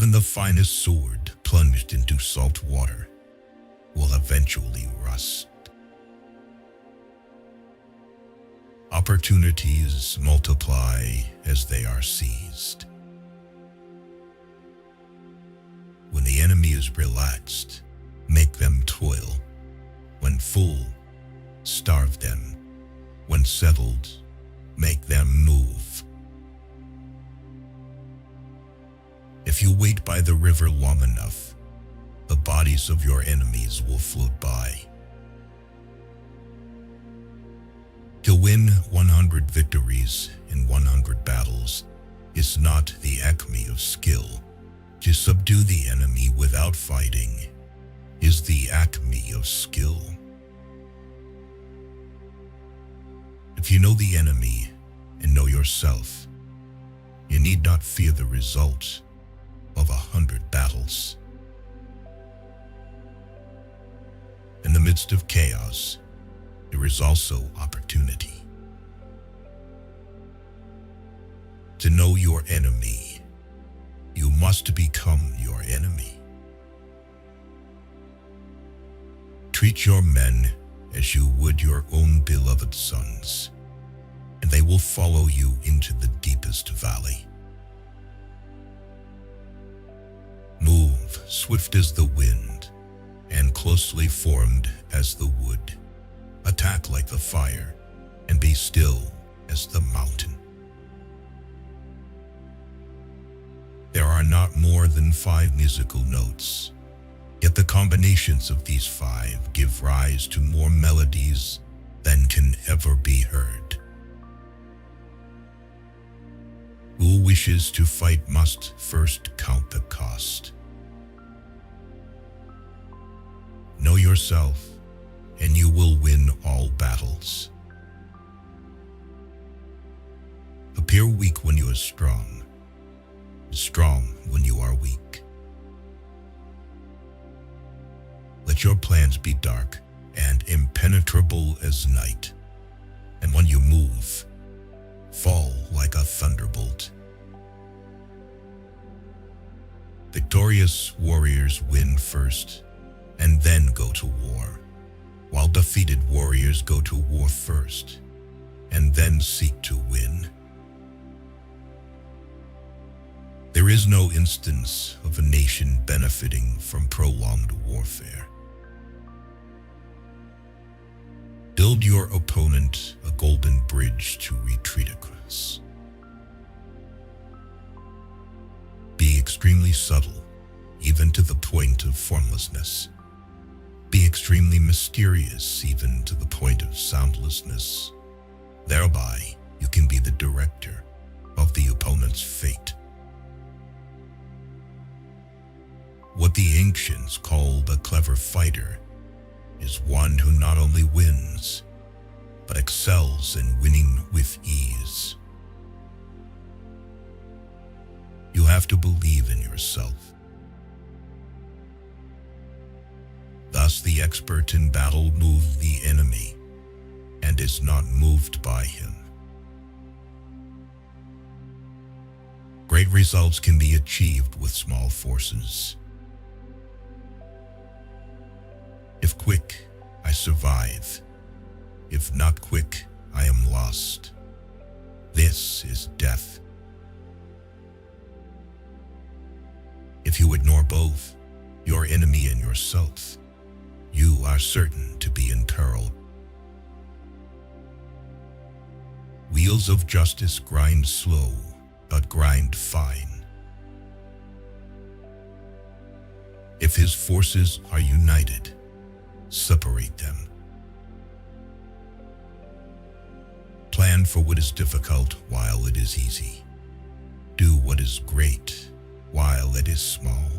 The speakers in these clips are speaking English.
Even the finest sword plunged into salt water will eventually rust. Opportunities multiply as they are seized. When the enemy is relaxed, make them toil. When full, starve them. When settled, make them move. If you wait by the river long enough, the bodies of your enemies will float by. To win 100 victories in 100 battles is not the acme of skill. To subdue the enemy without fighting is the acme of skill. If you know the enemy and know yourself, you need not fear the result of 100 battles. In the midst of chaos, there is also opportunity. To know your enemy, you must become your enemy. Treat your men as you would your own beloved sons, and they will follow you into the deepest valley. Move swift as the wind and closely formed as the wood. Attack like the fire and be still as the mountain. There are not more than 5 musical notes, yet the combinations of these 5 give rise to more melodies than can ever be heard. Who wishes to fight must first count the cost. Know yourself, and you will win all battles. Appear weak when you are strong when you are weak. Let your plans be dark and impenetrable as night, and when you move, fall like a thunderbolt. Victorious warriors win first and then go to war, while defeated warriors go to war first and then seek to win. There is no instance of a nation benefiting from prolonged warfare. Build your opponent a golden bridge to retreat across. Be extremely subtle, even to the point of formlessness. Be extremely mysterious, even to the point of soundlessness. Thereby, you can be the director of the opponent's fate. What the ancients called a clever fighter is one who not only wins, but excels in winning with ease. You have to believe in yourself. Thus the expert in battle moves the enemy and is not moved by him. Great results can be achieved with small forces. If quick, I survive. If not quick, I am lost. This is death. If you ignore both, your enemy and yourself, you are certain to be in peril. Wheels of justice grind slow, but grind fine. If his forces are united, separate them. Plan for what is difficult while it is easy. Do what is great while it is small.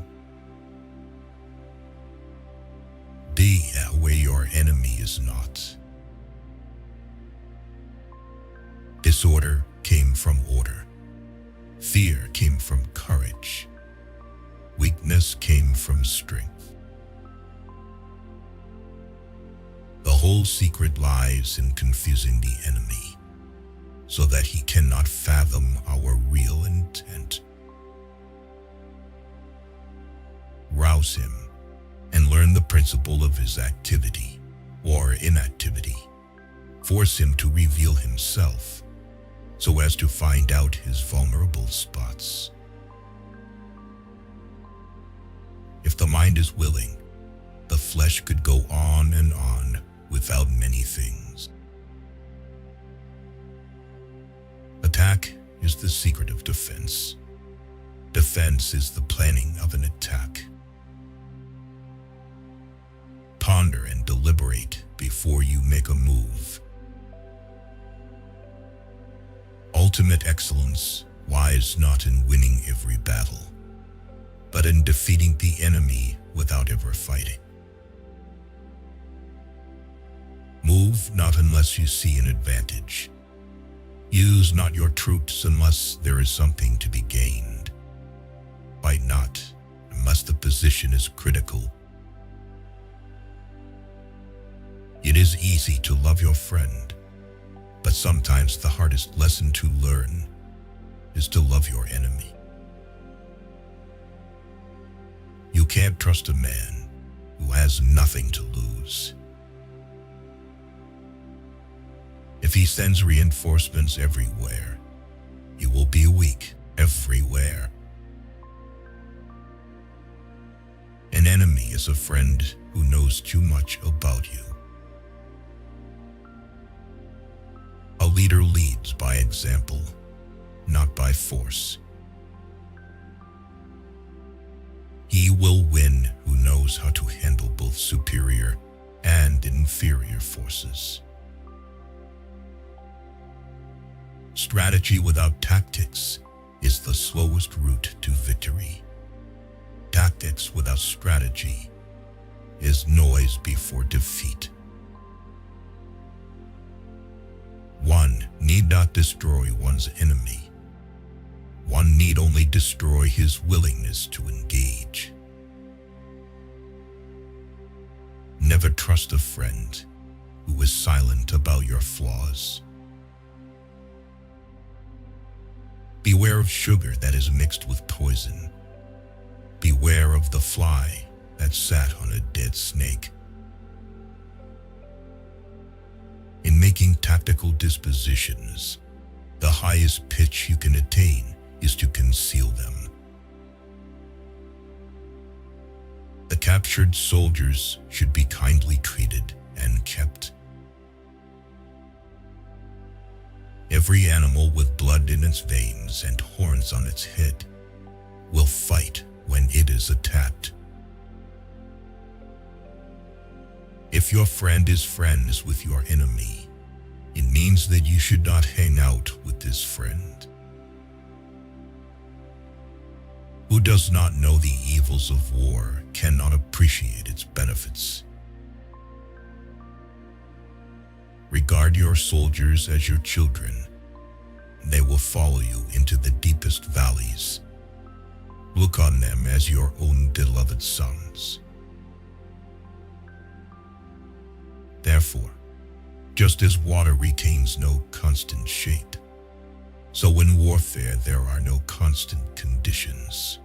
Be where your enemy is not. Disorder came from order. Fear came from courage. Weakness came from strength. The whole secret lies in confusing the enemy, so that he cannot fathom our real intent. rouse him and learn the principle of his activity or inactivity. Force him to reveal himself so as to find out his vulnerable spots. If the mind is willing, the flesh could go on and on without many things. Attack is the secret of defense. Defense is the planning of an attack. Ponder and deliberate before you make a move. Ultimate excellence lies not in winning every battle, but in defeating the enemy without ever fighting. Move not unless you see an advantage. Use not your troops unless there is something to be gained. Fight not unless the position is critical. It is easy to love your friend, but sometimes the hardest lesson to learn is to love your enemy. You can't trust a man who has nothing to lose. If he sends reinforcements everywhere, you will be weak everywhere. An enemy is a friend who knows too much about you. A leader leads by example, not by force. He will win who knows how to handle both superior and inferior forces. Strategy without tactics is the slowest route to victory. Tactics without strategy is noise before defeat. One need not destroy one's enemy. One need only destroy his willingness to engage. Never trust a friend who is silent about your flaws. Beware of sugar that is mixed with poison. Beware of the fly that sat on a dead snake. In making tactical dispositions, the highest pitch you can attain is to conceal them. The captured soldiers should be kindly treated and kept. Every animal with blood in its veins and horns on its head will fight when it is attacked. If your friend is friends with your enemy, it means that you should not hang out with this friend. Who does not know the evils of war cannot appreciate its benefits. Regard your soldiers as your children. They will follow you into the deepest valleys. Look on them as your own beloved sons. Therefore, just as water retains no constant shape, so in warfare there are no constant conditions.